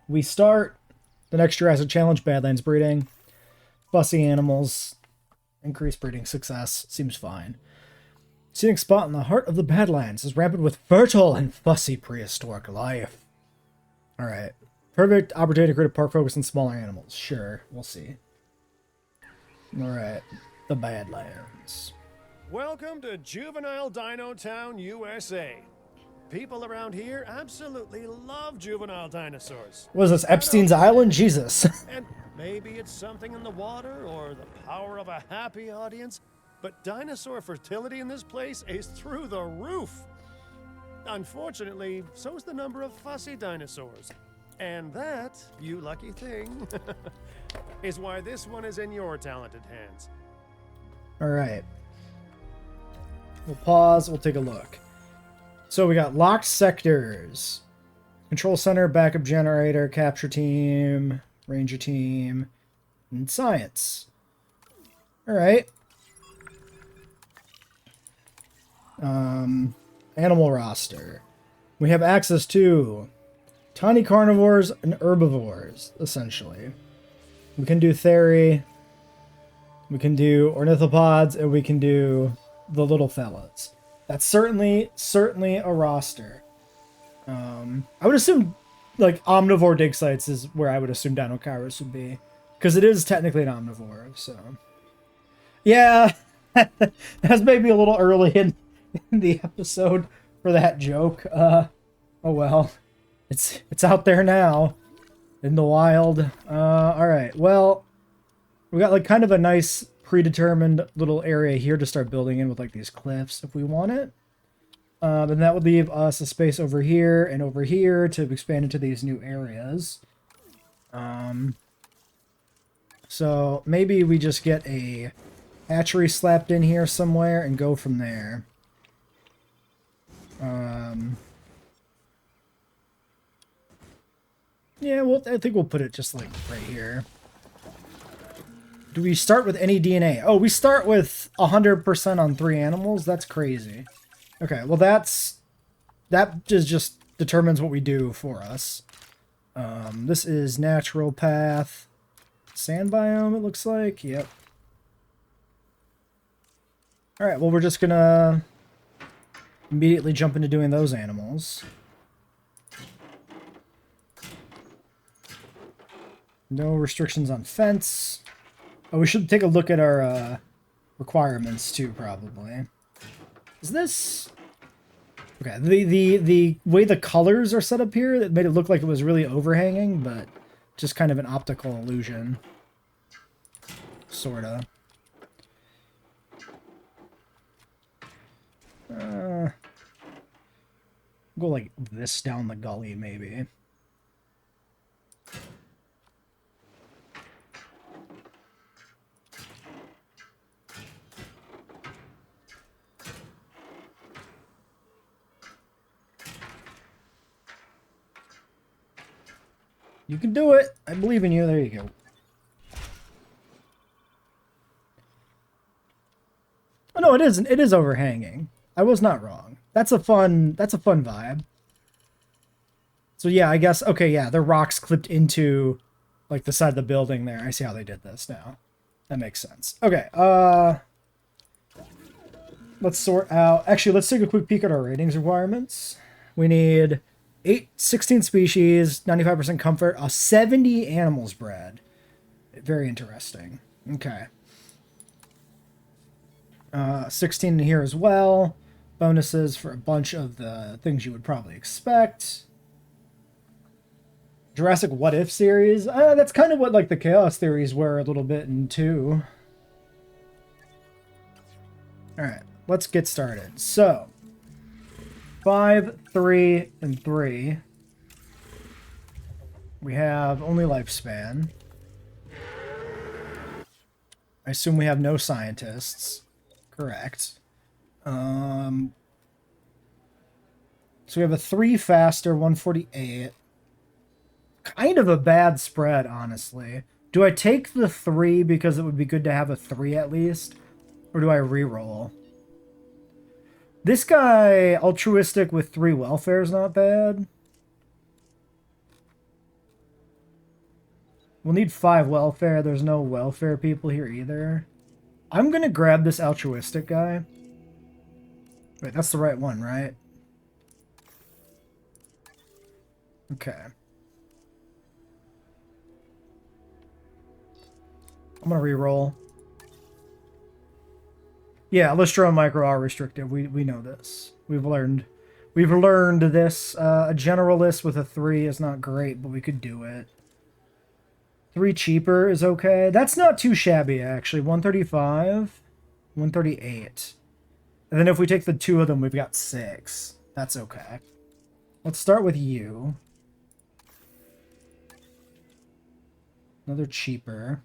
we start the next Jurassic Challenge, Badlands breeding. Fussy animals, increased breeding success, seems fine. Scenic spot in the heart of the Badlands is rampant with fertile and fussy prehistoric life. Alright. Perfect opportunity to create a park focused on smaller animals. Sure, we'll see. Alright. The Badlands. Welcome to Juvenile Dino Town, USA. People around here absolutely love juvenile dinosaurs. What is this, Epstein's Island? Jesus. And maybe it's something in the water or the power of a happy audience, but dinosaur fertility in this place is through the roof. Unfortunately, so is the number of fussy dinosaurs. And that, you lucky thing, is why this one is in your talented hands. Alright. We'll pause, we'll take a look. So we got locked sectors. Control center, backup generator, capture team, ranger team, and science. Alright. Animal roster. We have access to tiny carnivores and herbivores, essentially. We can do theory, we can do ornithopods, and we can do the little fellas. That's certainly a roster. I would assume, like, omnivore dig sites is where I would assume Dinocaurus would be. Because it is technically an omnivore, so... Yeah, that's maybe a little early in the episode for that joke. Oh well. It's out there now. In the wild. Alright, well... We got, like, kind of a nice predetermined little area here to start building in with, like, these cliffs if we want it. And that would leave us a space over here and over here to expand into these new areas. So maybe we just get a hatchery slapped in here somewhere and go from there. Yeah, well, I think we'll put it just like right here. Do we start with any DNA? Oh, we start with 100% on 3 animals? That's crazy. Okay, well that just determines what we do for us. This is natural path. Sand biome, it looks like. Yep. Alright, well we're just gonna immediately jump into doing those animals. No restrictions on fence. Oh, we should take a look at our requirements too, probably. Is this... Okay, the way the colors are set up here, that made it look like it was really overhanging, but just kind of an optical illusion. Sorta. Go like this down the gully, maybe. You can do it. I believe in you. There you go. Oh no, it isn't. It is overhanging. I was not wrong. That's a fun vibe. So yeah, I guess okay, yeah, the rocks clipped into like the side of the building there. I see how they did this now. That makes sense. Okay, let's sort out. Actually, let's take a quick peek at our ratings requirements. We need 16 species, 95% comfort, 70 animals bred. Very interesting. Okay. 16 in here as well. Bonuses for a bunch of the things you would probably expect. Jurassic What If series. That's kind of what like the Chaos theories were a little bit in 2. Alright, let's get started. So, 5, 3, and 3. We have only lifespan. I assume we have no scientists. Correct. So we have a 3 faster, 148. Kind of a bad spread, honestly. Do I take the 3 because it would be good to have a 3 at least? Or do I reroll? This guy, altruistic with 3 welfare is not bad. We'll need 5 welfare. There's no welfare people here either. I'm gonna grab this altruistic guy. Wait, that's the right one, right? Okay. I'm gonna re-roll. Yeah, Lystro and Micro are restrictive. We know this. We've learned this. A generalist with a 3 is not great, but we could do it. 3 cheaper is okay. That's not too shabby, actually. 135, 138. And then if we take the 2 of them, we've got 6. That's okay. Let's start with you. Another cheaper.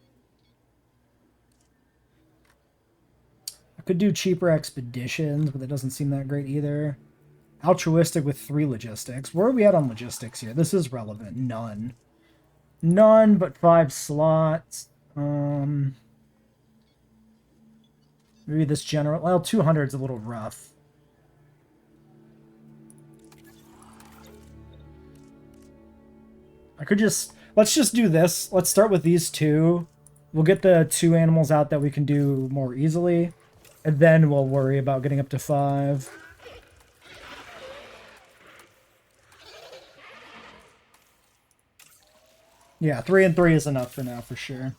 I could do cheaper expeditions, but that doesn't seem that great either. Altruistic with 3 logistics. Where are we at on logistics here? This is relevant. None. None but 5 slots. Maybe this general... Well, 200 is a little rough. I could just... Let's just do this. Let's start with these 2. We'll get the 2 animals out that we can do more easily. And then we'll worry about getting up to 5. Yeah, 3 and 3 is enough for now, for sure.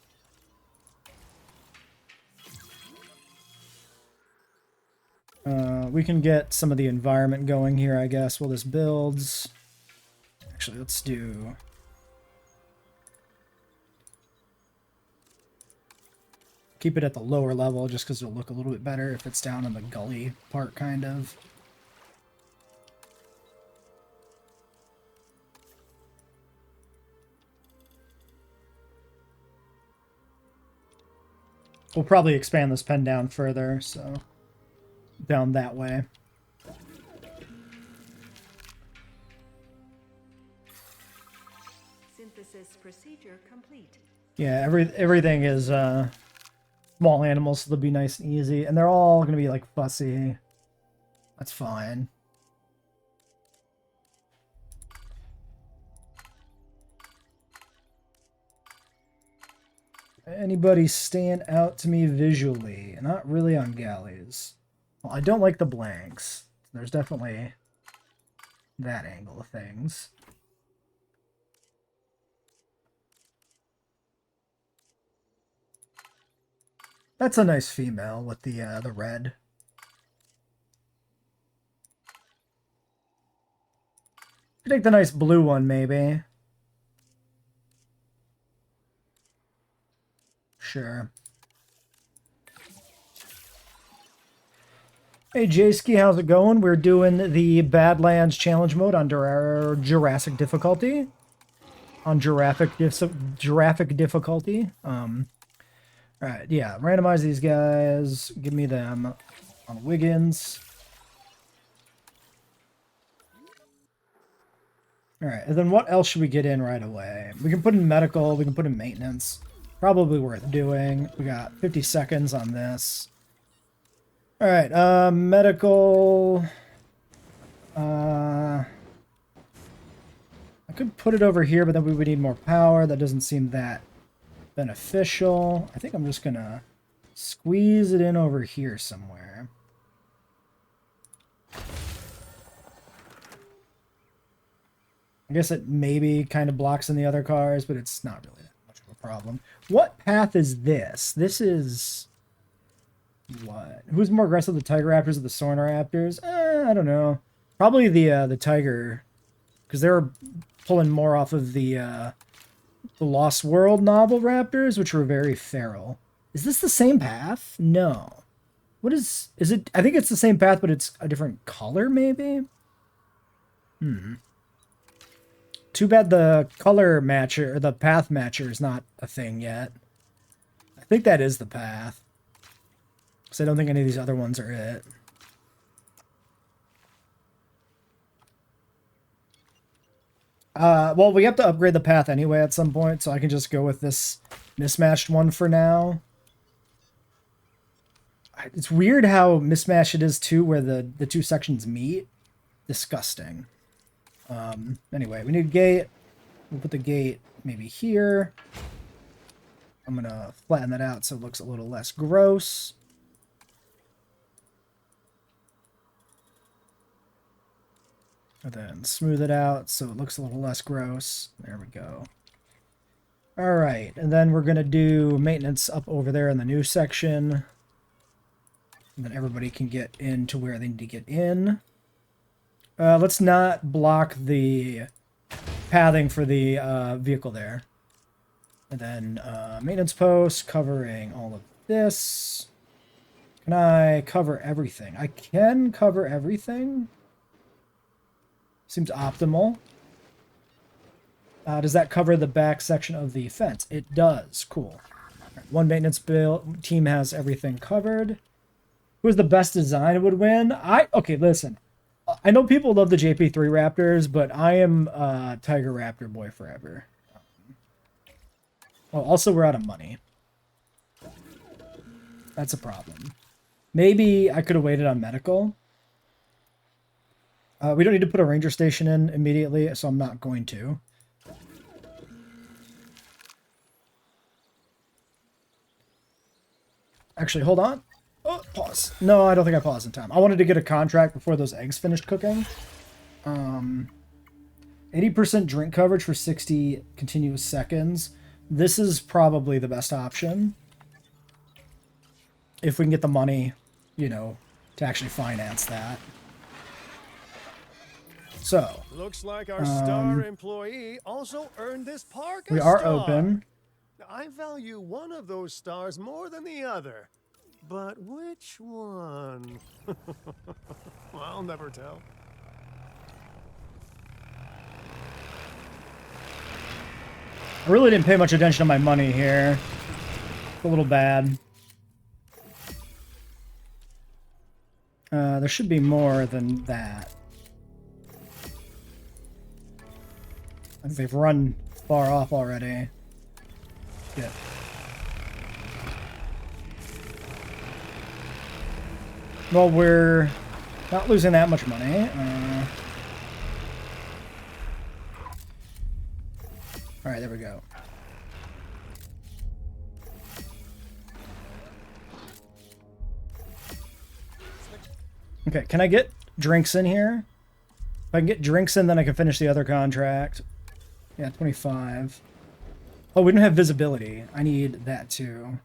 We can get some of the environment going here, I guess, while this builds. Actually, let's do... Keep it at the lower level, just because it'll look a little bit better if it's down in the gully part, kind of. We'll probably expand this pen down further, so down that way. Synthesis procedure complete. Yeah, everything is small animals, so they'll be nice and easy, and they're all gonna be like fussy. That's fine. Anybody stand out to me visually? Not really on galleys. Well, I don't like the blanks. There's definitely that angle of things. That's a nice female with the red. Take the nice blue one, maybe. Sure. Hey Jayski, how's it going? We're doing the Badlands challenge mode under our Jurassic difficulty. On Jurassic difficulty. Alright, yeah, randomize these guys. Give me them on Wiggins. Alright, and then what else should we get in right away? We can put in medical, we can put in maintenance. Probably worth doing. We got 50 seconds on this. Alright, medical... I could put it over here, but then we would need more power. That doesn't seem that beneficial. I think I'm just gonna squeeze it in over here somewhere. I guess it maybe kind of blocks in the other cars, but it's not really that much of a problem. What path is this? This is... What? Who's more aggressive, the Tiger Raptors or the Sorna Raptors? I don't know. Probably the Tiger, because they were pulling more off of the Lost World novel Raptors, which were very feral. Is this the same path? No. What is it? I think it's the same path, but it's a different color, maybe? Too bad the color matcher, or the path matcher is not a thing yet. I think that is the path. Because I don't think any of these other ones are it. Well, we have to upgrade the path anyway at some point, so I can just go with this mismatched one for now. It's weird how mismatched it is, too, where the two sections meet. Disgusting. Anyway, we need a gate. We'll put the gate maybe here. I'm going to flatten that out so it looks a little less gross. And then smooth it out so it looks a little less gross. There we go. All right, and then we're going to do maintenance up over there in the new section. And then everybody can get into where they need to get in. Let's not block the pathing for the vehicle there. And then maintenance post covering all of this. Can I cover everything? I can cover everything. Seems optimal. Does that cover the back section of the fence? It does. Cool. Right, one maintenance team has everything covered. Who's the best design would win? Okay, listen. I know people love the JP3 Raptors, but I am Tiger Raptor boy forever. Oh, also we're out of money. That's a problem. Maybe I could have waited on medical. We don't need to put a ranger station in immediately, so I'm not going to. Actually, hold on. Oh, pause. No, I don't think I paused in time. I wanted to get a contract before those eggs finished cooking. 80% drink coverage for 60 continuous seconds. This is probably the best option. If we can get the money, you know, to actually finance that. So. Looks like our star employee also earned this park a we are star. open. I value one of those stars more than the other. But which one? I'll never tell. I really didn't pay much attention to my money here. It's a little bad. There should be more than that. I think they've run far off already. Yeah. Well, we're not losing that much money. Alright, there we go. Okay, can I get drinks in here? If I can get drinks in, then I can finish the other contract. Yeah, 25. Oh, we don't have visibility. I need that too.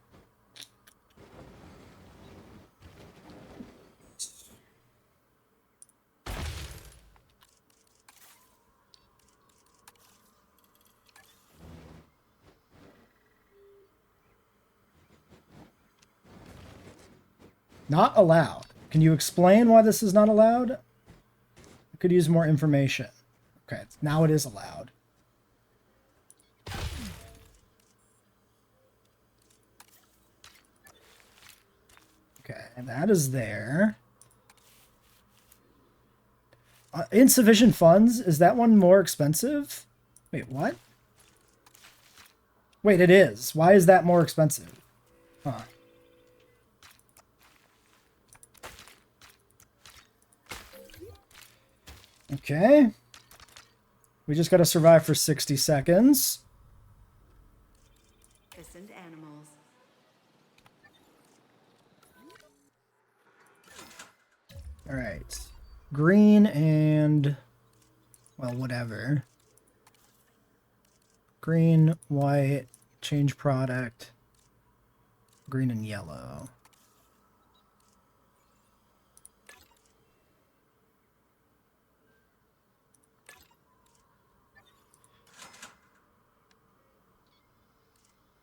Not allowed. Can you explain why this is not allowed? I could use more information. Okay, now it is allowed. Okay, and that is there. Insufficient funds? Is that one more expensive? Wait, what? Wait, it is. Why is that more expensive? Huh. Okay. We just got to survive for 60 seconds. Listened animals. All right. Green and, well, whatever. Green, white, change product. Green and yellow.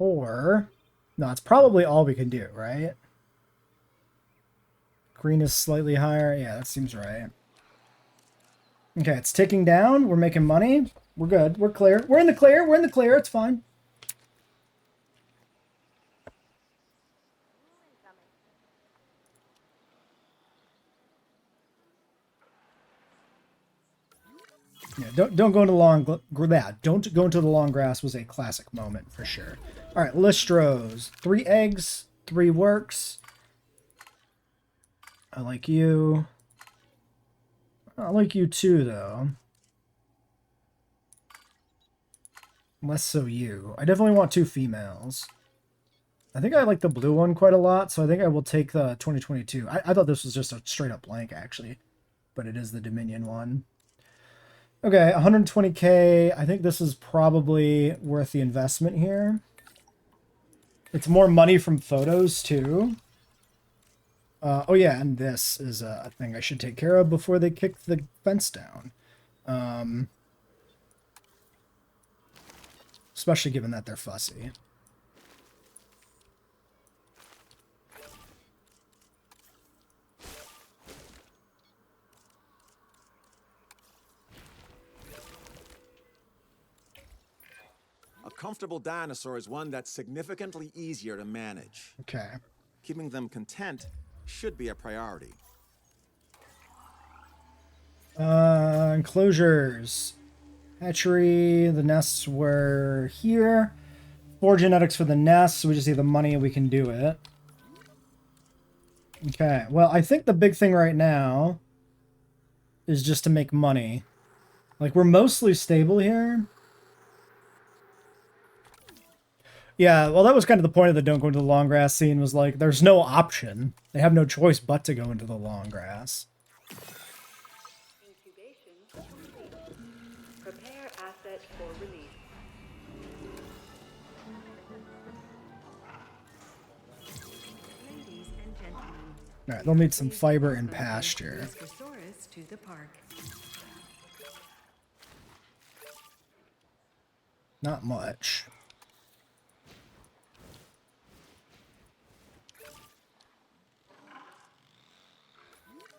Or, no, it's probably all we can do, right? Green is slightly higher. Yeah, that seems right. Okay, it's ticking down. We're making money. We're good. We're clear. We're in the clear. We're in the clear. It's fine. Yeah, don't go into don't go into the long grass was a classic moment for sure. All right, Listros. 3 eggs, 3 works. I like you. I like you too, though. Less so you. I definitely want 2 females. I think I like the blue one quite a lot, so I think I will take the 2022. I thought this was just a straight up blank, actually, but it is the Dominion one. Okay, 120K. I think this is probably worth the investment here. It's more money from photos, too. Oh, yeah, and this is a thing I should take care of before they kick the fence down. Especially given that they're fussy. A comfortable dinosaur is one that's significantly easier to manage. Okay. Keeping them content should be a priority. Enclosures. Hatchery. The nests were here. 4 genetics for the nests. So we just need the money and we can do it. Okay. Well, I think the big thing right now is just to make money. Like, we're mostly stable here. Yeah, well, that was kind of the point of the don't go into the long grass scene, was like, there's no option. They have no choice but to go into the long grass. Incubation complete. Prepare asset for release. Ladies and gentlemen. Alright, they'll need some fiber and pasture. Discosaurus to the park. Not much.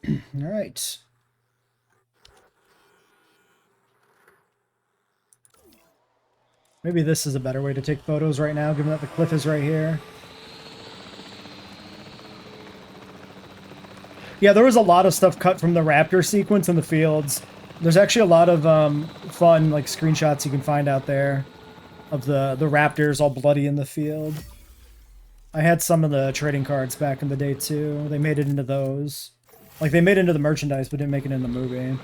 All right. Maybe this is a better way to take photos right now, given that the cliff is right here. Yeah, there was a lot of stuff cut from the raptor sequence in the fields. There's actually a lot of fun like screenshots you can find out there of the raptors all bloody in the field. I had some of the trading cards back in the day too. They made it into those. Like, they made it into the merchandise, but didn't make it in the movie.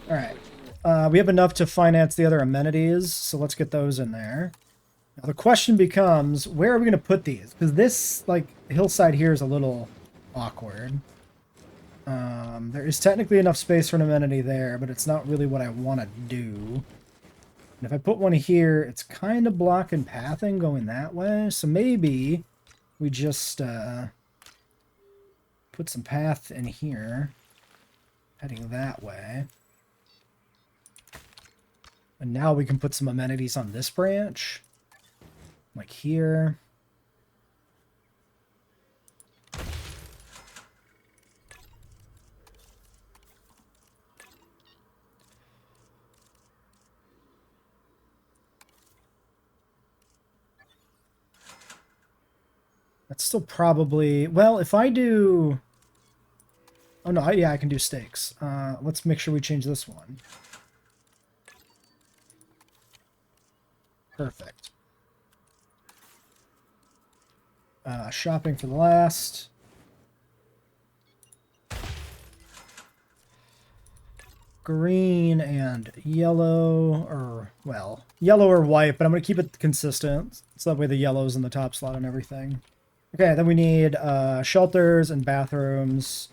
Alright. We have enough to finance the other amenities, so let's get those in there. Now, the question becomes, where are we going to put these? Because this, like, hillside here is a little awkward. There is technically enough space for an amenity there, but it's not really what I want to do. And if I put one here, it's kind of blocking pathing going that way. So maybe we just put some path in here, heading that way. And now we can put some amenities on this branch, like here. That's still probably... Well, if I do... Oh, no, yeah, I can do stakes. Let's make sure we change this one. Perfect. Shopping for the last. Green and yellow, or, well, yellow or white, but I'm going to keep it consistent. So that way the yellow's in the top slot and everything. Okay, then we need shelters and bathrooms.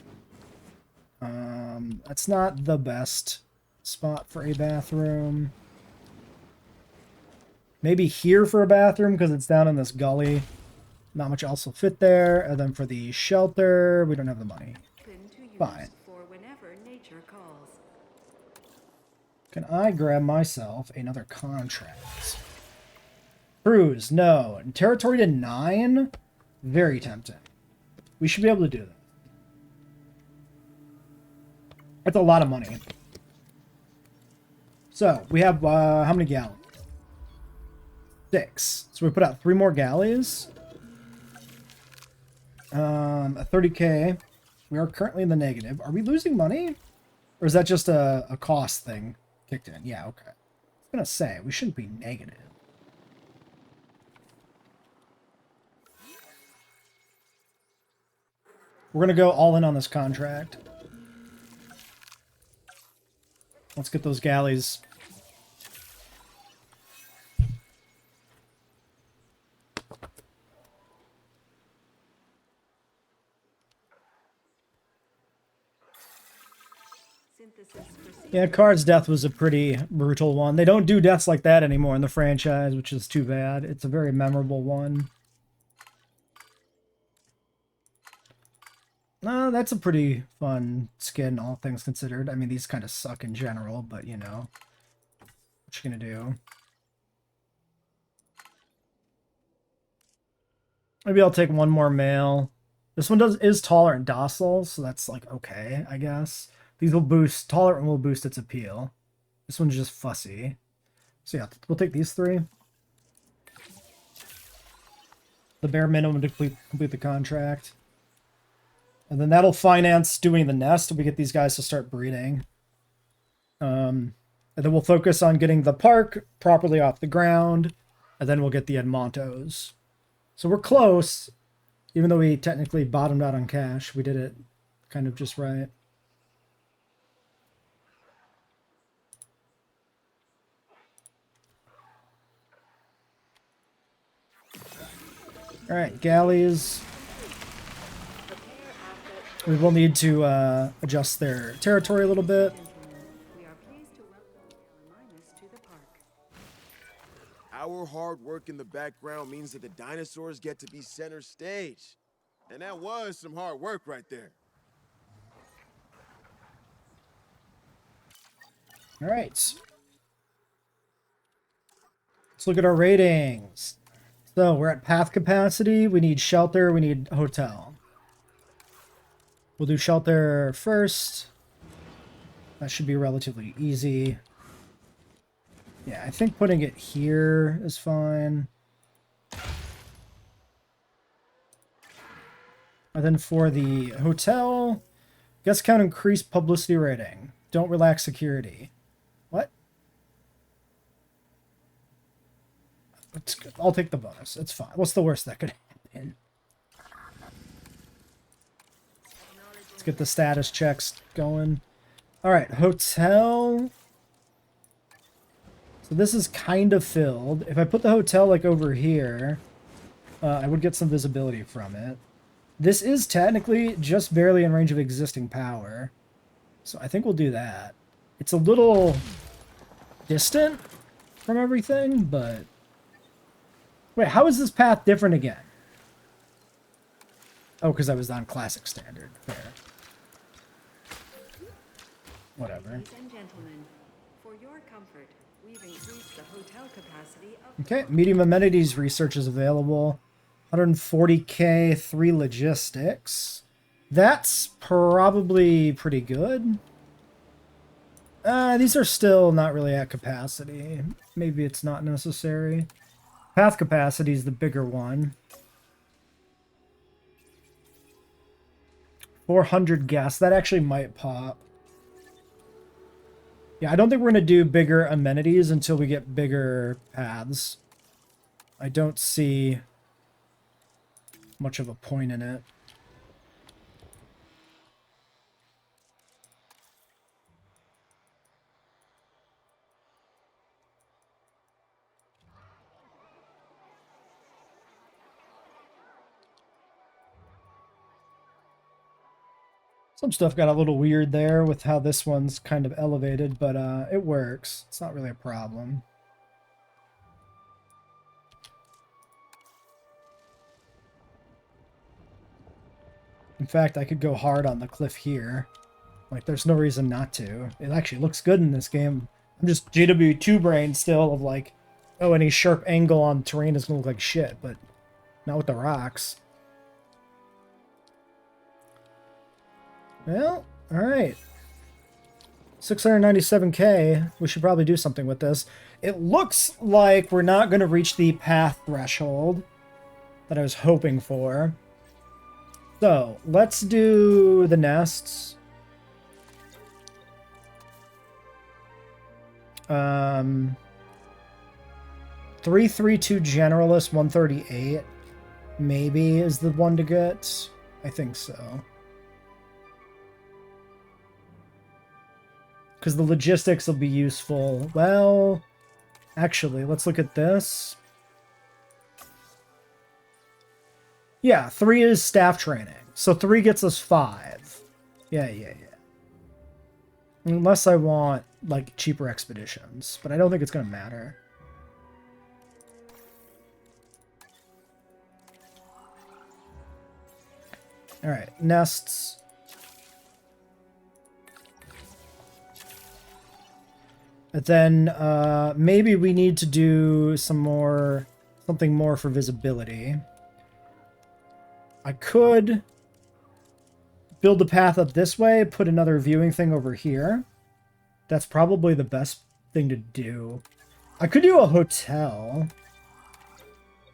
That's not the best spot for a bathroom. Maybe here for a bathroom because it's down in this gully. Not much else will fit there. And then for the shelter, we don't have the money. Fine. For whenever nature calls. Can I grab myself another contract? Cruise, no. And territory to 9? Very tempting. We should be able to do that. That's a lot of money. So, we have, how many galleys? 6. So we put out 3 more galleys. A 30k. We are currently in the negative. Are we losing money? Or is that just a cost thing kicked in? Yeah, okay. I was gonna say, we shouldn't be negative. We're gonna go all in on this contract. Let's get those galleys. Yeah, Card's death was a pretty brutal one. They don't do deaths like that anymore in the franchise, which is too bad. It's a very memorable one. That's a pretty fun skin, all things considered. I mean, these kind of suck in general, but you know, what you gonna do? Maybe I'll take one more male. This one is taller and docile, so that's like okay, I guess. These will boost, tolerant will boost its appeal. This one's just fussy. So yeah, we'll take these 3. The bare minimum to complete the contract. And then that'll finance doing the nest. We get these guys to start breeding. And then we'll focus on getting the park properly off the ground. And then we'll get the Edmontos. So we're close. Even though we technically bottomed out on cash, we did it kind of just right. All right, galleys. We will need to adjust their territory a little bit. We are pleased to welcome Carolinas to the park. Our hard work in the background means that the dinosaurs get to be center stage. And that was some hard work right there. All right. Let's look at our ratings. So we're at path capacity. We need shelter. We need hotel. We'll do shelter first. That should be relatively easy. Yeah, I think putting it here is fine. And then for the hotel, guest count increased publicity rating. Don't relax security. What? It's good. I'll take the bonus. It's fine. What's the worst that could happen? Let's get the status checks going. All right, hotel. So this is kind of filled. If I put the hotel like over here, I would get some visibility from it. This is technically just barely in range of existing power. So I think we'll do that. It's a little distant from everything, but... Wait, how is this path different again? Oh, because I was on classic standard. Fair. Whatever. Ladies and gentlemen, for your comfort, we've increased the hotel capacity of... Okay, medium amenities research is available. 140k, 3 logistics. That's probably pretty good. These are still not really at capacity. Maybe it's not necessary. Path capacity is the bigger one. 400 guests. That actually might pop. Yeah, I don't think we're going to do bigger amenities until we get bigger paths. I don't see much of a point in it. Some stuff got a little weird there with how this one's kind of elevated, but it works. It's not really a problem. In fact, I could go hard on the cliff here. Like, there's no reason not to. It actually looks good in this game. I'm just JWE2 brain still of like, oh, any sharp angle on terrain is going to look like shit, but not with the rocks. Well, alright. 697k. We should probably do something with this. It looks like we're not going to reach the path threshold that I was hoping for. So, let's do the nests. 332 Generalist 138 maybe is the one to get. I think so. because the logistics will be useful. Well, actually, let's look at this. Yeah, 3 is staff training. So 3 gets us 5. Yeah. Unless I want, like, cheaper expeditions. But I don't think it's going to matter. Alright, nests. And then, maybe we need to do something more for visibility. I could build the path up this way, put another viewing thing over here. That's probably the best thing to do. I could do a hotel.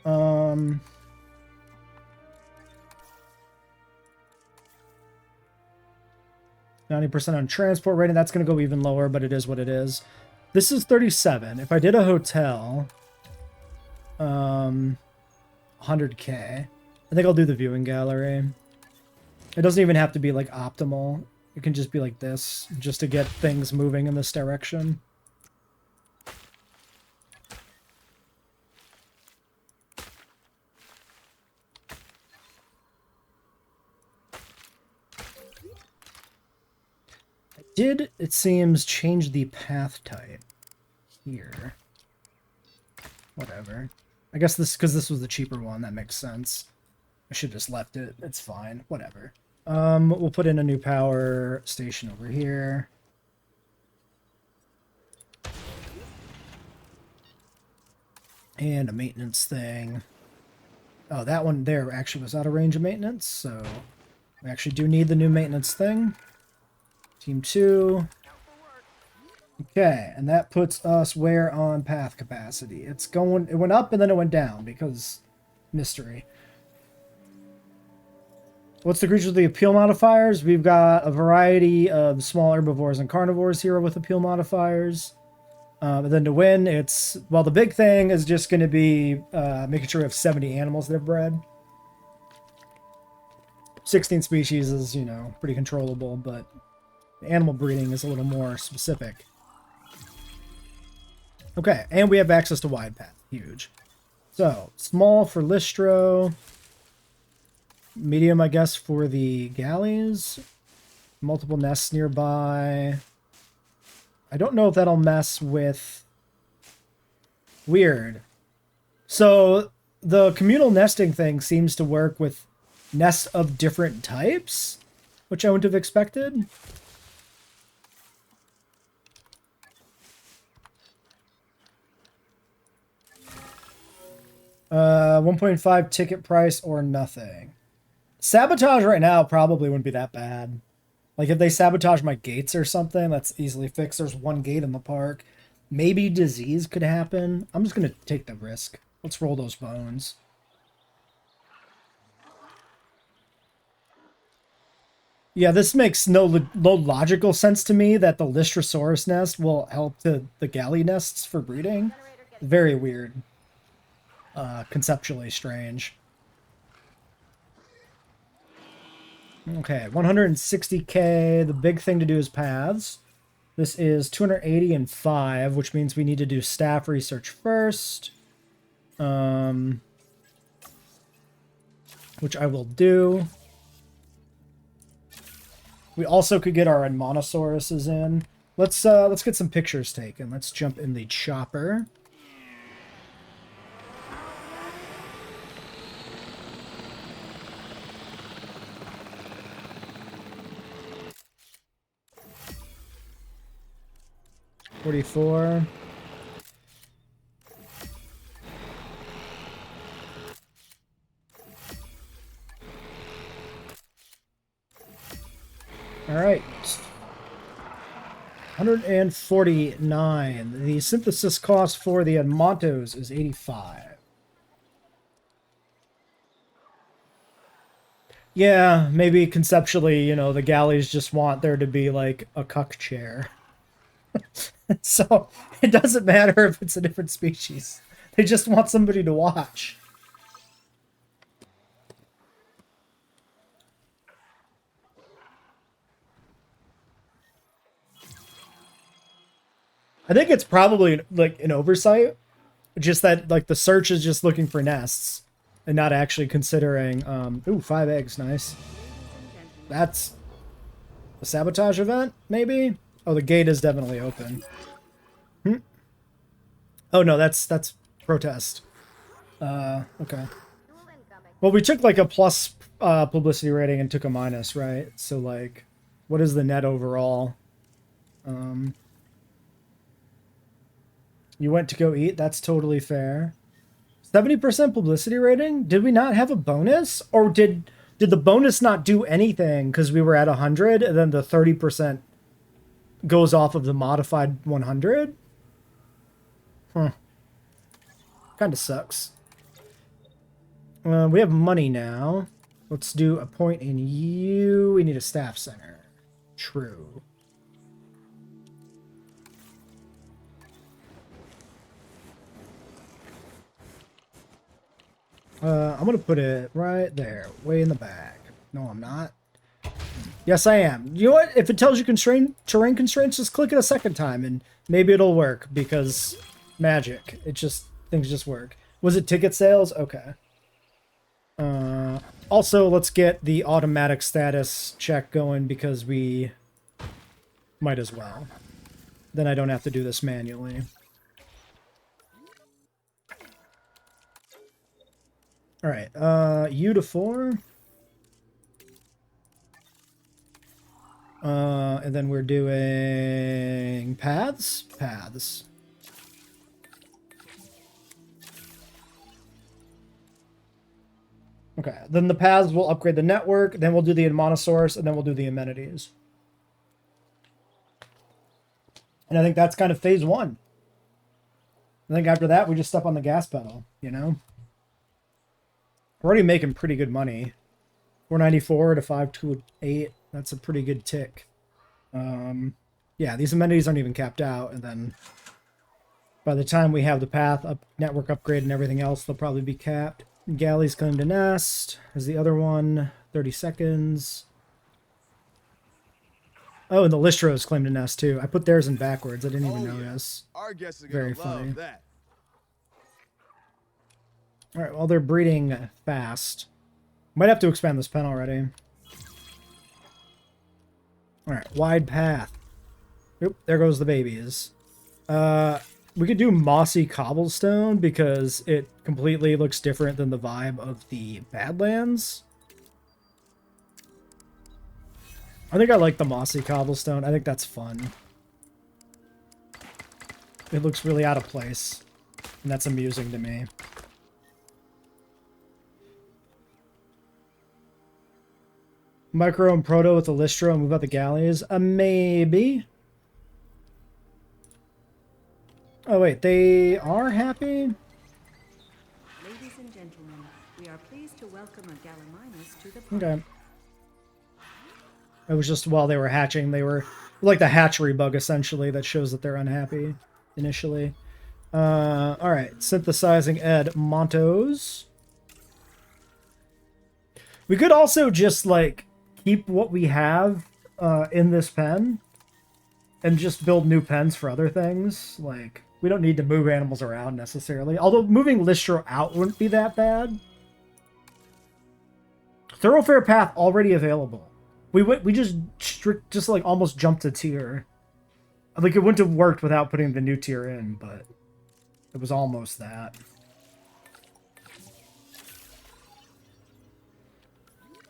90% on transport rating. That's going to go even lower, but it is what it is. This is 37. If I did a hotel, 100K. I think I'll do the viewing gallery. It doesn't even have to be like optimal. It can just be like this, just to get things moving in this direction. Did, it seems, change the path type here. Whatever. I guess this, because this was the cheaper one, that makes sense. I should have just left it. It's fine. Whatever. We'll put in a new power station over here. And a maintenance thing. Oh, that one there actually was out of range of maintenance, so we actually do need the new maintenance thing. Team 2. Okay, and that puts us where on path capacity? It's going, it went up and then it went down because mystery. What's the creature with the appeal modifiers? We've got a variety of small herbivores and carnivores here with appeal modifiers. But then to win, it's, well, the big thing is just going to be making sure we have 70 animals that have bred. 16 species is, you know, pretty controllable, but animal breeding is a little more specific. Okay, and we have access to wide path. Huge. So, small for Listro. Medium, I guess, for the galleys. Multiple nests nearby. I don't know if that'll mess with... Weird. So, the communal nesting thing seems to work with nests of different types, which I wouldn't have expected. 1.5 ticket price or nothing. Sabotage right now probably wouldn't be that bad. Like if they sabotage my gates or something, that's easily fixed. There's one gate in the park. Maybe disease could happen. I'm just going to take the risk. Let's roll those bones. Yeah, this makes no logical sense to me that the Lystrosaurus nest will help the galley nests for breeding. Very weird. Conceptually strange. Okay, 160K. The big thing to do is paths. This is 280 and 5, which means we need to do staff research first. Which I will do. We also could get our Monosauruses in. Let's get some pictures taken. Let's jump in the chopper. $44. All right. 149. The synthesis cost for the Montos is 85. Yeah, maybe conceptually, you know, the galleys just want there to be like a cuck chair. So it doesn't matter if it's a different species. They just want somebody to watch. I think it's probably like an oversight, just that like the search is just looking for nests and not actually considering. Ooh, 5 eggs, nice. That's a sabotage event, maybe. Oh, the gate is definitely open. Oh no, that's protest. Okay. Well, we took like a plus publicity rating and took a minus, right? So like, what is the net overall? You went to go eat. That's totally fair. 70% publicity rating? Did we not have a bonus? Or did the bonus not do anything because we were at 100 and then the 30% goes off of the modified 100? Huh. Kind of sucks. We have money now. Let's do a point in you. We need a staff center. True. I'm gonna put it right there, way in the back. No, I'm not. Yes, I am. You know what? If it tells you terrain constraints, just click it a second time and maybe it'll work because magic. Things just work. Was it ticket sales? Okay. Also, let's get the automatic status check going because we might as well. Then I don't have to do this manually. All right, U to 4. And then we're doing paths. Okay, then the paths will upgrade the network, then we'll do the Monosaurus, and then we'll do the amenities. And I think that's kind of phase 1. I think after that, we just step on the gas pedal, you know? We're already making pretty good money. 494 to 528. That's a pretty good tick. Yeah, these amenities aren't even capped out, and then by the time we have the path up, network upgrade, and everything else, they'll probably be capped. Galley's claim to nest is the other one. 30 seconds. Oh, and the Listro's claim to nest too. I put theirs in backwards. I didn't even notice. Our guests are Very gonna funny. love that. All right, well, they're breeding fast. Might have to expand this pen already. All right, wide path. Oop, there goes the babies. We could do mossy cobblestone because it completely looks different than the vibe of the Badlands. I think I like the mossy cobblestone. I think that's fun. It looks really out of place, and that's amusing to me. Micro and Proto with the Listro and move out the galleys? Maybe. Oh wait, they are happy? Ladies and gentlemen, we are pleased to welcome a Gallimimus to the party. Okay. It was just while they were hatching, they were like the hatchery bug essentially that shows that they're unhappy initially. Alright, synthesizing Ed Montos. We could also just like keep what we have in this pen and just build new pens for other things. Like, we don't need to move animals around necessarily. Although moving Listro out wouldn't be that bad. Thoroughfare path already available. We just like almost jumped a tier. Like, it wouldn't have worked without putting the new tier in, but it was almost that.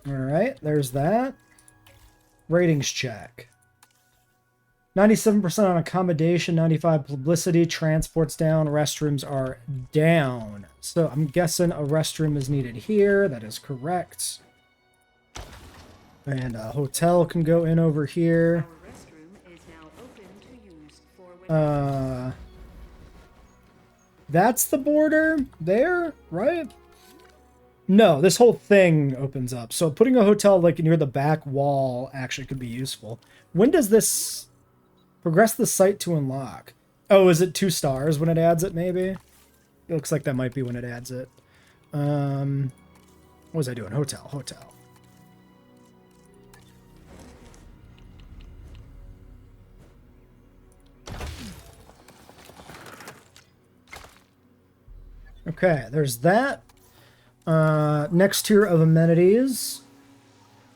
Alright, there's that. Ratings check. 97% on accommodation, 95 publicity, transport's down, restrooms are down. So I'm guessing a restroom is needed here. That is correct. And a hotel can go in over here. Our restroom is now open to use for That's the border there, right? No, this whole thing opens up. So putting a hotel like near the back wall actually could be useful. When does this progress the site to unlock? Oh, is it 2 stars when it adds it, maybe? It looks like that might be when it adds it. What was I doing? Hotel. Okay, there's that. Next tier of amenities.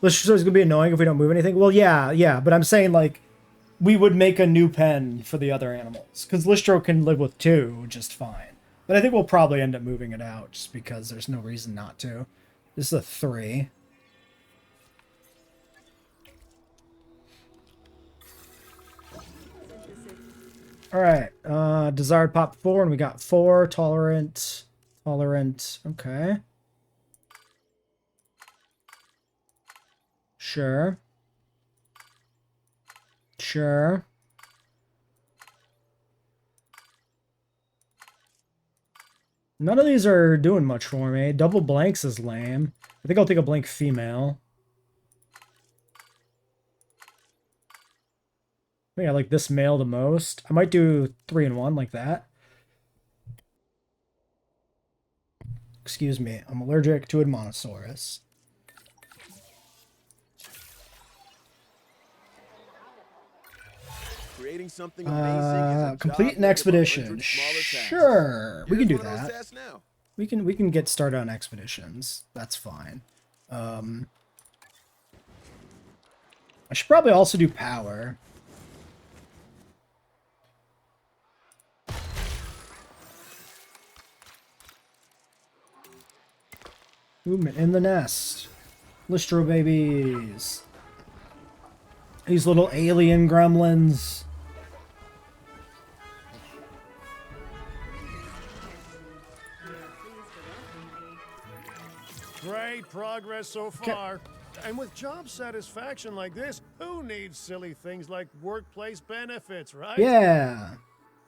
Lister is going to be annoying if we don't move anything. Well, yeah, but I'm saying, like, we would make a new pen for the other animals. Because Listro can live with 2 just fine. But I think we'll probably end up moving it out just because there's no reason not to. This is a 3. Alright, desired pop 4, and we got 4. Tolerant. Okay. Sure. None of these are doing much for me. Double blanks is lame. I think I'll take a blank female. I think I like this male the most. I might do 3 and 1 like that. Excuse me, I'm allergic to Admonosaurus. Creating something amazing is complete an expedition. Sure, we can do that. We can get started on expeditions. That's fine. I should probably also do power. Movement in the nest. Listro babies. These little alien gremlins. Great progress so far. And with job satisfaction like this, who needs silly things like workplace benefits, right? Yeah.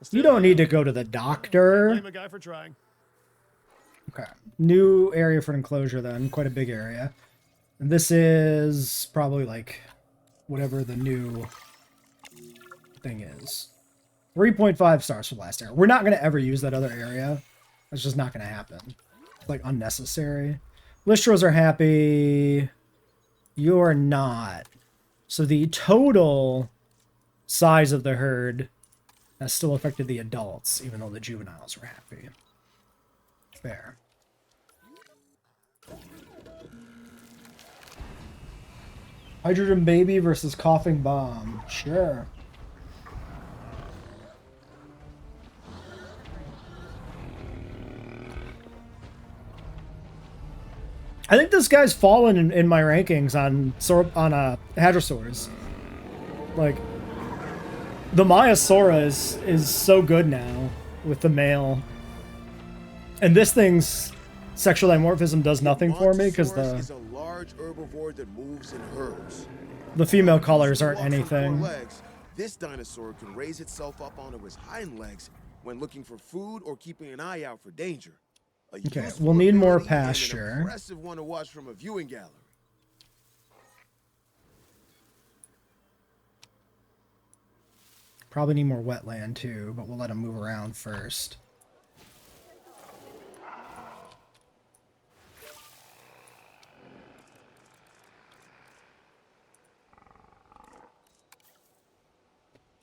You don't need to go to the doctor. Blame a guy for trying. Okay. New area for enclosure then. Quite a big area. And this is probably like whatever the new thing is. 3.5 stars for last area. We're not going to ever use that other area. That's just not going to happen. It's like unnecessary. Listros are happy. You're not. So the total size of the herd has still affected the adults, even though the juveniles are happy. Fair. Hydrogen baby versus coughing bomb. Sure. I think this guy's fallen in my rankings on Hadrosaurs. Like, the Maiasaura is so good now with the male. And this thing's sexual dimorphism does nothing for me because is a large herbivore that moves in herds. The female colors aren't anything. This dinosaur can raise itself up onto its hind legs when looking for food or keeping an eye out for danger. Okay, we'll need more pasture. An impressive one to watch from a viewing gallery. Probably need more wetland too, but we'll let them move around first.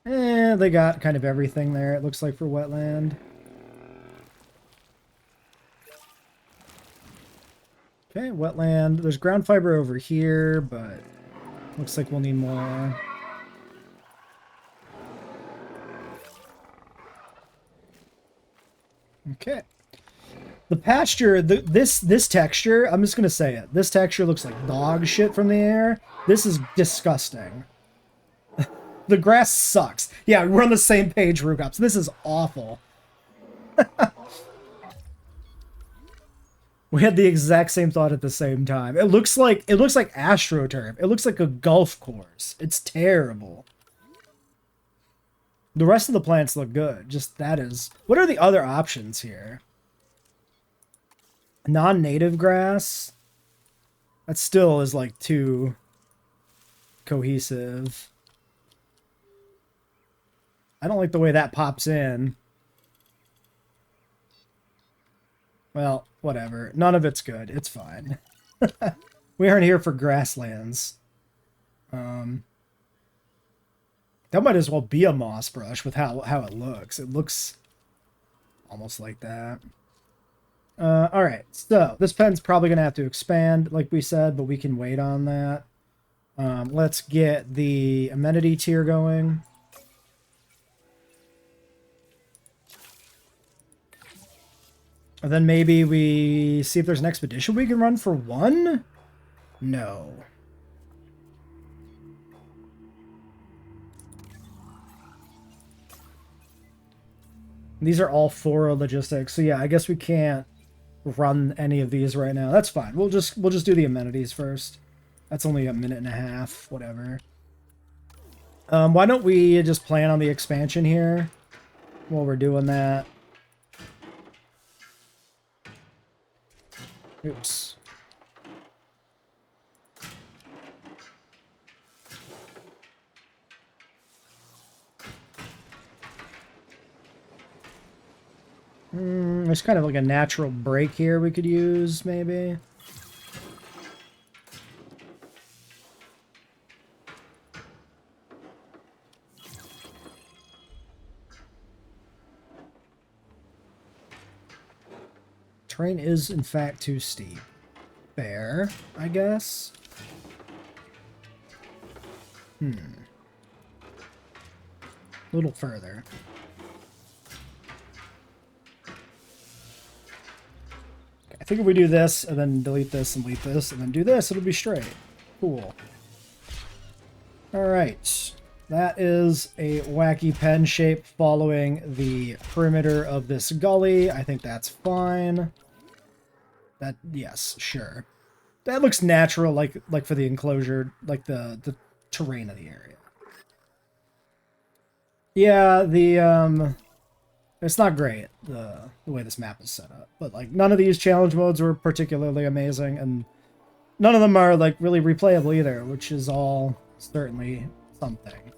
They got kind of everything there, it looks like, for wetland. Okay, wetland. There's ground fiber over here, but looks like we'll need more. Okay. The pasture, this texture, I'm just gonna say it. This texture looks like dog shit from the air. This is disgusting. The grass sucks. Yeah, we're on the same page, Rugops. This is awful. We had the exact same thought at the same time. It looks like AstroTurf. It looks like a golf course. It's terrible. The rest of the plants look good. Just that is... What are the other options here? Non-native grass? That still is like too cohesive. I don't like the way that pops in. Well, whatever. None of it's good. It's fine. We aren't here for grasslands. That might as well be a moss brush with how it looks. It looks almost like that. All right, so this pen's probably gonna have to expand, like we said, but we can wait on that. Let's get the amenity tier going. And then maybe we see if there's an expedition we can run for one? No. These are all 4 logistics, so yeah, I guess we can't run any of these right now. That's fine. We'll just do the amenities first. That's only a minute and a half, whatever. Why don't we just plan on the expansion here while we're doing that? Oops. There's kind of like a natural break here we could use, maybe. Terrain is, in fact, too steep. Fair, I guess. A little further. I think if we do this, and then delete this, and delete this, and then do this, it'll be straight. Cool. Alright. That is a wacky pen shape following the perimeter of this gully. I think that's fine. That, yes, sure. That looks natural, like for the enclosure, like the terrain of the area. Yeah, it's not great, the way this map is set up. But, like, none of these challenge modes were particularly amazing, and none of them are, like, really replayable either, which is all certainly something.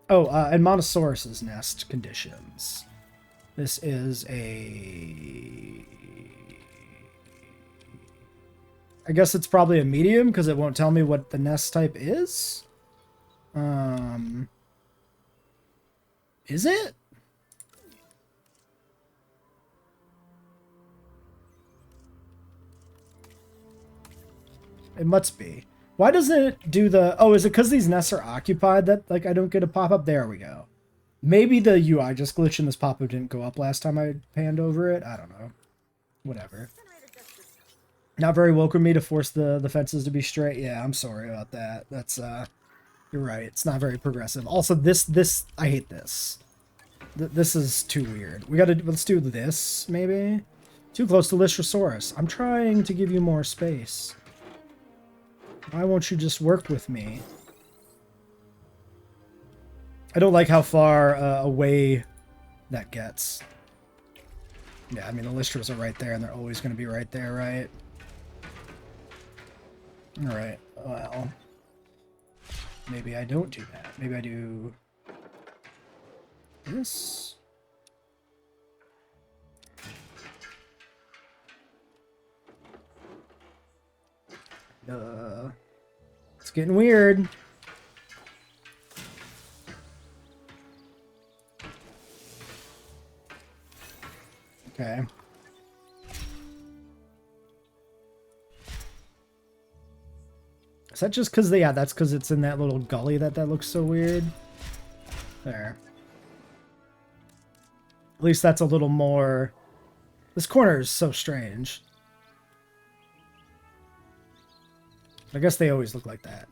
Oh, and Montosaurus's nest conditions. This is a... I guess it's probably a medium, because it won't tell me what the nest type is? Is it? It must be. Why doesn't it do the... Oh, is it because these nests are occupied that, like, I don't get a pop-up? There we go. Maybe the UI just glitched and this pop-up didn't go up last time I panned over it. I don't know. Whatever. Not very welcome me to force the fences to be straight. Yeah, I'm sorry about that. That's, you're right. It's not very progressive. Also, this, I hate this. This is too weird. Let's do this, maybe? Too close to Lystrosaurus. I'm trying to give you more space. Why won't you just work with me? I don't like how far away that gets. Yeah, I mean, the Lystros are right there, and they're always going to be right there, right? Alright, well... Maybe I don't do that. Maybe I do... this? It's getting weird. Okay. Is that just because yeah, that's because it's in that little gully that looks so weird? There. At least that's a little more... This corner is so strange. I guess they always look like that.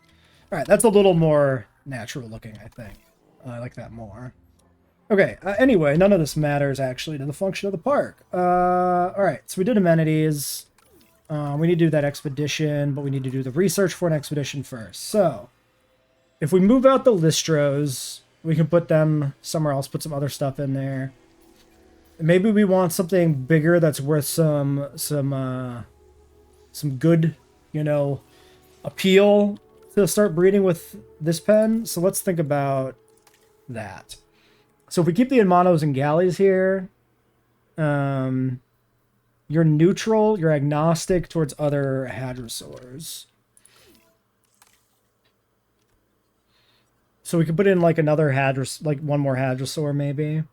Alright, that's a little more natural looking, I think. I like that more. Okay, anyway, none of this matters, actually, to the function of the park. Alright, so we did amenities. We need to do that expedition, but we need to do the research for an expedition first. So, if we move out the Lystros, we can put them somewhere else, put some other stuff in there. Maybe we want something bigger that's worth some good, you know, appeal to start breeding with this pen. So let's think about that. So if we keep the Hermanos and Galleys here, you're neutral, you're agnostic towards other hadrosaurs. So we could put in like another hadrosaur, like one more hadrosaur maybe.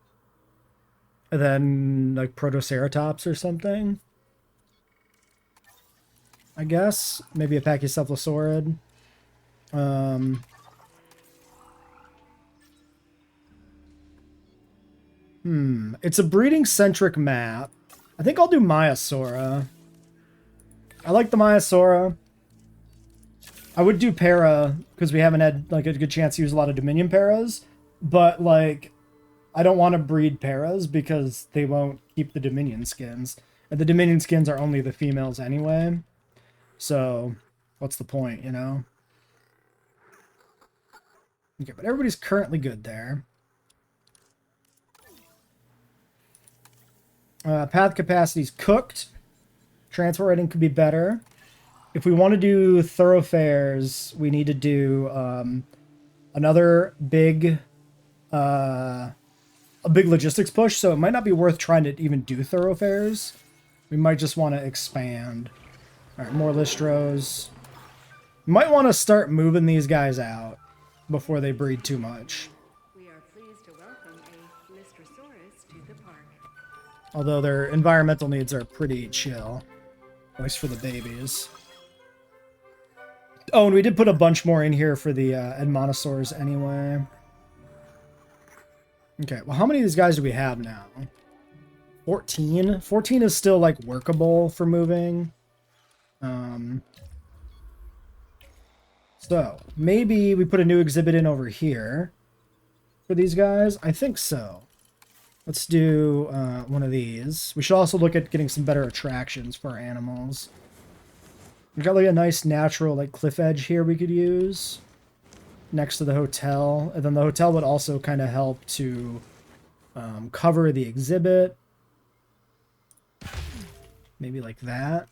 And then, like, Protoceratops or something. I guess. Maybe a Pachycephalosaurid. It's a breeding-centric map. I think I'll do Maiasaura. I like the Maiasaura. I would do Para, because we haven't had, like, a good chance to use a lot of Dominion Paras. But, like, I don't want to breed Paras because they won't keep the Dominion skins. And the Dominion skins are only the females anyway. So, what's the point, you know? Okay, but everybody's currently good there. Path capacity's cooked. Transport rating could be better. If we want to do thoroughfares, we need to do another big a big logistics push, so it might not be worth trying to even do thoroughfares. We might just want to expand. All right, more Listros. Might want to start moving these guys out before they breed too much. We are pleased to welcome a Lystrosaurus to the park. Although their environmental needs are pretty chill. At least for the babies. Oh, and we did put a bunch more in here for the Edmontosaurs anyway. Okay, well, how many of these guys do we have now? 14? 14 is still, like, workable for moving. So, maybe we put a new exhibit in over here for these guys? I think so. Let's do one of these. We should also look at getting some better attractions for our animals. We've got, like, a nice natural, like, cliff edge here we could use next to the hotel. And then the hotel would also kind of help to cover the exhibit. Maybe like that.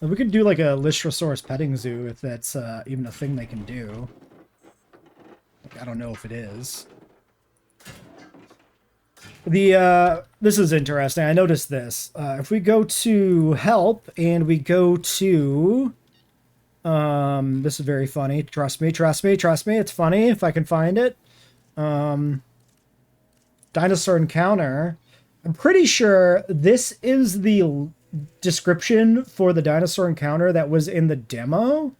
And we could do, like, a Lystrosaurus petting zoo if that's even a thing they can do. Like, I don't know if it is. This is interesting. I noticed this. If we go to help and we go to, this is very funny. Trust me, trust me, trust me. It's funny if I can find it. Dinosaur encounter. I'm pretty sure this is the description for the dinosaur encounter that was in the demo.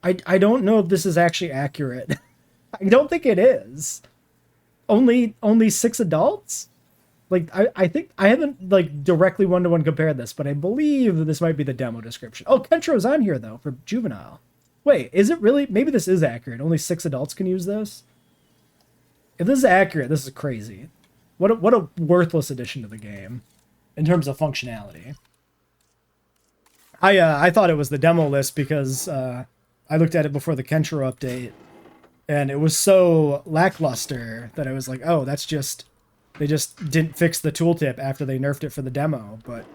I don't know if this is actually accurate. I don't think it is. Only 6 adults? Like, I think I haven't, like, directly one-to-one compared this, but I believe this might be the demo description. Oh, Kentro's on here, though, for juvenile. Wait, is it really? Maybe this is accurate. Only 6 adults can use this? If this is accurate, this is crazy. What a worthless addition to the game in terms of functionality. I thought it was the demo list because I looked at it before the Kentro update, and it was so lackluster that I was like, oh, that's just... They just didn't fix the tooltip after they nerfed it for the demo. But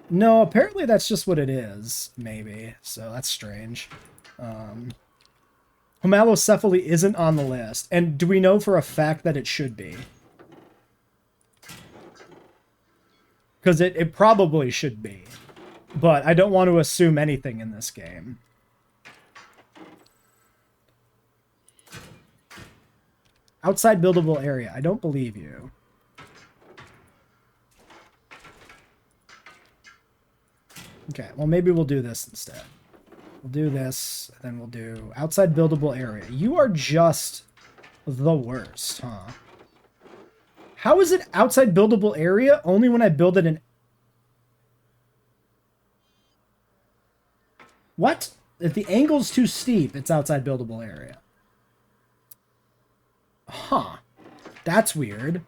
no, apparently that's just what it is, maybe. So that's strange. Homalocephaly isn't on the list. And do we know for a fact that it should be? Because it probably should be. But I don't want to assume anything in this game. Outside buildable area. I don't believe you. Okay, well, maybe we'll do this instead. We'll do this, then we'll do outside buildable area. You are just the worst, huh? How is it outside buildable area only when I build it in... What? If the angle's too steep, it's outside buildable area. Huh. That's weird.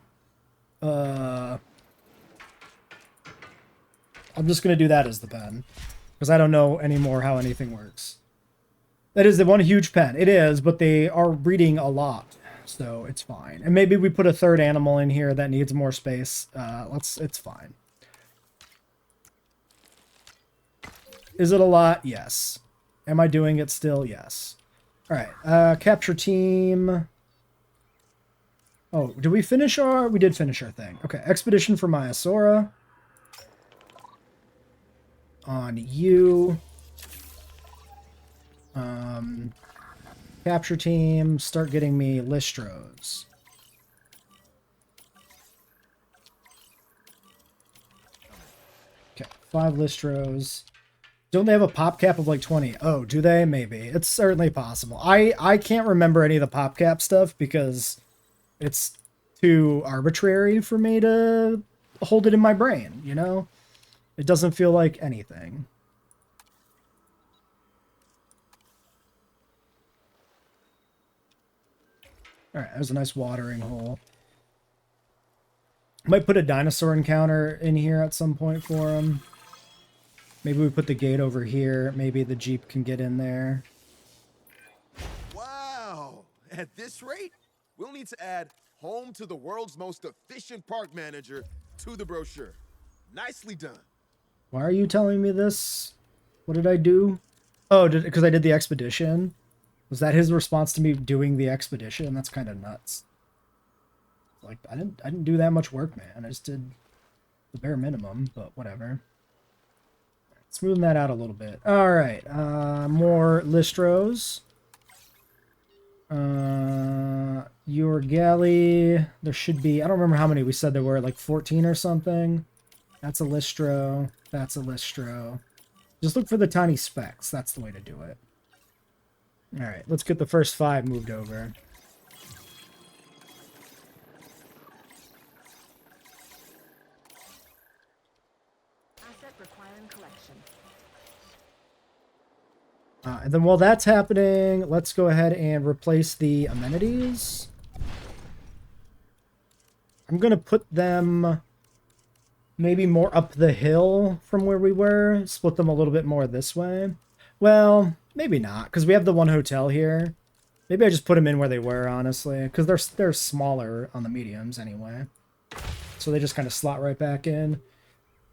I'm just going to do that as the pen. Because I don't know anymore how anything works. That is the one huge pen. It is, but they are breeding a lot. So it's fine. And maybe we put a third animal in here that needs more space. It's fine. Is it a lot? Yes. Am I doing it still? Yes. Alright. Capture team. Oh, did we finish our... We did finish our thing. Okay. Expedition for Maiasaura. On you. Capture team, start getting me Listros. 5 Listros. Don't they have a pop cap of like 20? Oh, do they? Maybe. It's certainly possible. I can't remember any of the pop cap stuff because it's too arbitrary for me to hold it in my brain, you know? It doesn't feel like anything. Alright, there's a nice watering hole. Might put a dinosaur encounter in here at some point for him. Maybe we put the gate over here. Maybe the Jeep can get in there. Wow! At this rate, we'll need to add home to the world's most efficient park manager to the brochure. Nicely done. Why are you telling me this? What did I do? Oh, because I did the expedition? Was that his response to me doing the expedition? That's kind of nuts. Like, I didn't do that much work, man. I just did the bare minimum, but whatever. Smoothing that out a little bit. All right, more Listros. Your galley, there should be, I don't remember how many we said there were, like 14 or something. That's a Listro. That's a Listro. Just look for the tiny specks. That's the way to do it. All right, let's get the first 5 moved over. Asset requiring collection. And then while that's happening, let's go ahead and replace the amenities. I'm going to put them maybe more up the hill from where we were. Split them a little bit more this way. Well, maybe not, because we have the one hotel here. Maybe I just put them in where they were, honestly, because they're smaller on the mediums anyway. So they just kind of slot right back in.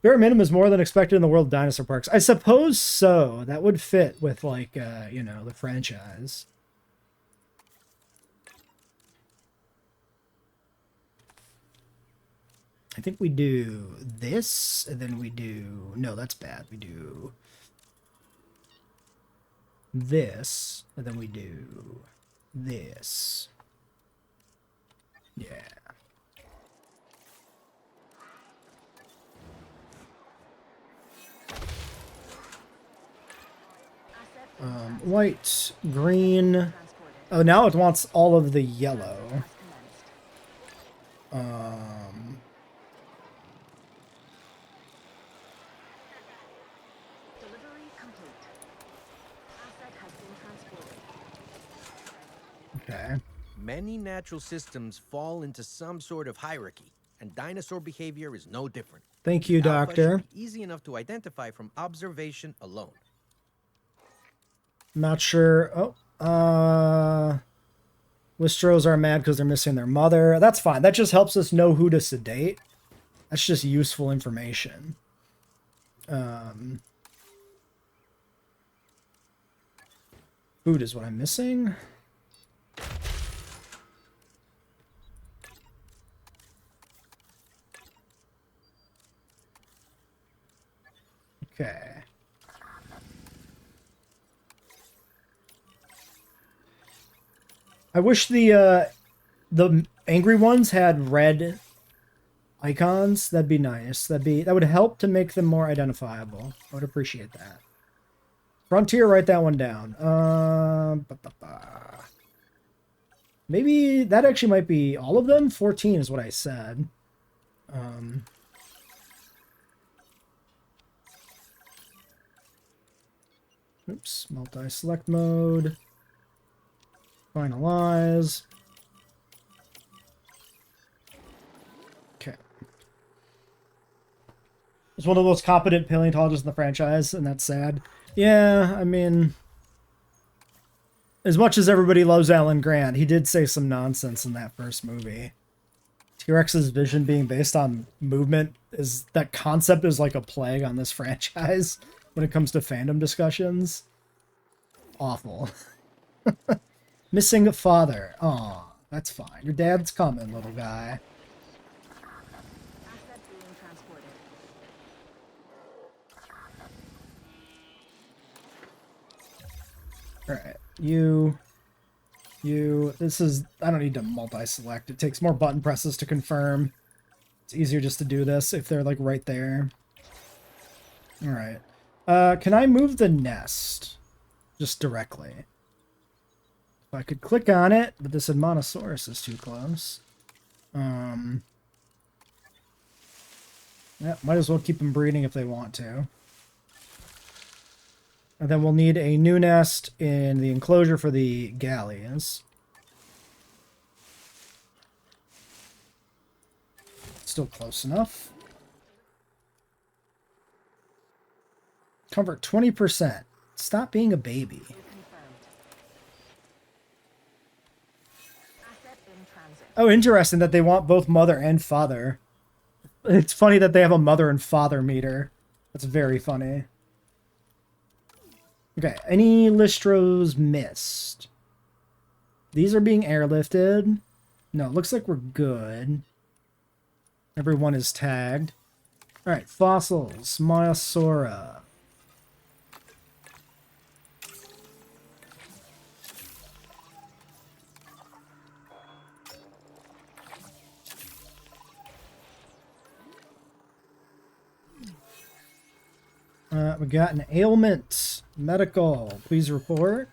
Bare minimum is more than expected in the world of dinosaur parks. I suppose so. That would fit with, like, you know, the franchise. I think we do this, and then we do... No, that's bad. We do this, and then we do this. Yeah. White, green. Oh, now it wants all of the yellow. Delivery complete. Asset has been transported. Okay. Many natural systems fall into some sort of hierarchy, and dinosaur behavior is no different. Thank you, Alpha Doctor. should be easy enough to identify from observation alone. Not sure. Oh, Listros are mad because they're missing their mother. That's fine. That just helps us know who to sedate. That's just useful information. Food is what I'm missing. Okay. I wish the angry ones had red icons. That'd be nice. That would help to make them more identifiable. I would appreciate that. Frontier, write that one down. Maybe that actually might be all of them. 14 is what I said. Oops, multi-select mode. Finalize. Okay. It's one of the most competent paleontologists in the franchise, and that's sad. Yeah, I mean, as much as everybody loves Alan Grant, he did say some nonsense in that first movie. T-Rex's vision being based on movement is that concept is like a plague on this franchise when it comes to fandom discussions. Awful. Missing a father. Aw, that's fine. Your dad's coming, little guy. Asset being transported. Alright, you, this is, I don't need to multi-select. It takes more button presses to confirm. It's easier just to do this if they're, like, right there. Alright. Can I move the nest? Just directly. If I could click on it, but this Admonosaurus is too close. Yeah, might as well keep them breeding if they want to. And then we'll need a new nest in the enclosure for the galleys. Still close enough. Comfort 20%. Stop being a baby. Oh, interesting that they want both mother and father. It's funny that they have a mother and father meter. That's very funny. Okay, any Listros missed? These are being airlifted. No, it looks like we're good. Everyone is tagged. Alright, fossils. Myosaura. We got an ailment. Medical. Please report.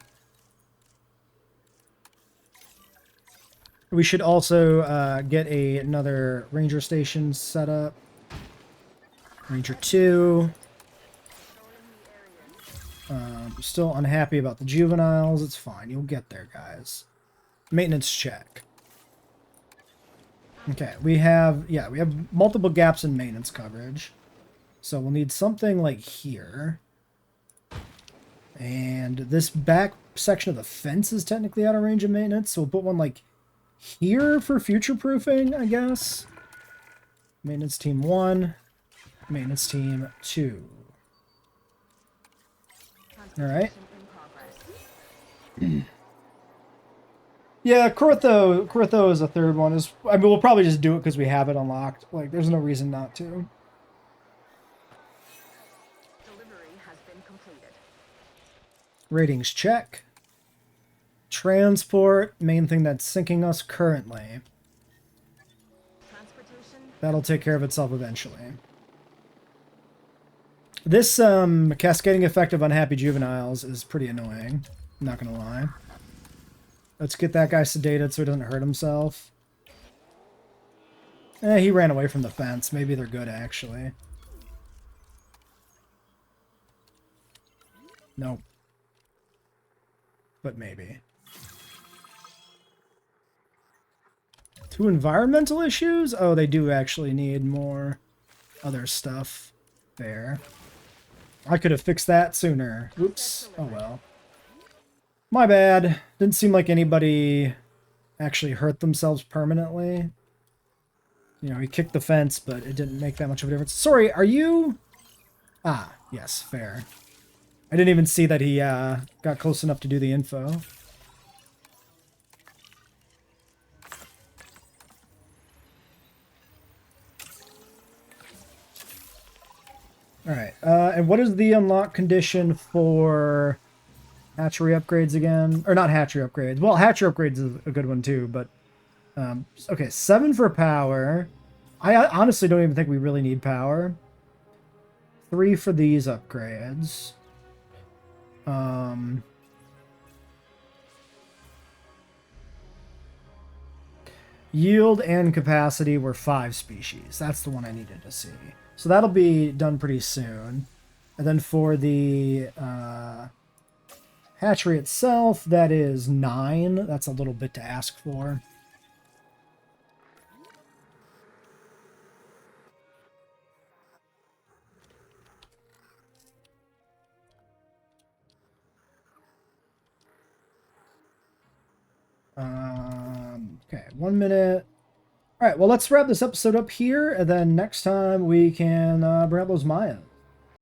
We should also get another ranger station set up. Ranger 2. Still unhappy about the juveniles. It's fine. You'll get there, guys. Maintenance check. Okay, we have multiple gaps in maintenance coverage. So we'll need something like here. And this back section of the fence is technically out of range of maintenance, so we'll put one like here for future proofing, I guess. Maintenance team 1, maintenance team 2. Alright. Yeah, Cortho is a third one. I mean, we'll probably just do it because we have it unlocked. Like, there's no reason not to. Ratings check. Transport, main thing that's sinking us currently. That'll take care of itself eventually. This cascading effect of unhappy juveniles is pretty annoying. I'm not gonna lie. Let's get that guy sedated so he doesn't hurt himself. He ran away from the fence. Maybe they're good, actually. Nope. But maybe. 2 environmental issues? Oh, they do actually need more other stuff there. I could have fixed that sooner. Oops. Oh well. My bad. Didn't seem like anybody actually hurt themselves permanently. You know, he kicked the fence, but it didn't make that much of a difference. Sorry, are you... Ah, yes, fair. I didn't even see that he got close enough to do the info. Alright, and what is the unlock condition for hatchery upgrades again? Or not hatchery upgrades. Well, hatchery upgrades is a good one too, but... okay, 7 for power. I honestly don't even think we really need power. 3 for these upgrades. Yield and capacity were 5 species. That's the one I needed to see. So that'll be done pretty soon. And then for the hatchery itself, that is 9. That's a little bit to ask for. Okay, 1 minute. All right, well, let's wrap this episode up here, and then next time we can bring up those Mayas.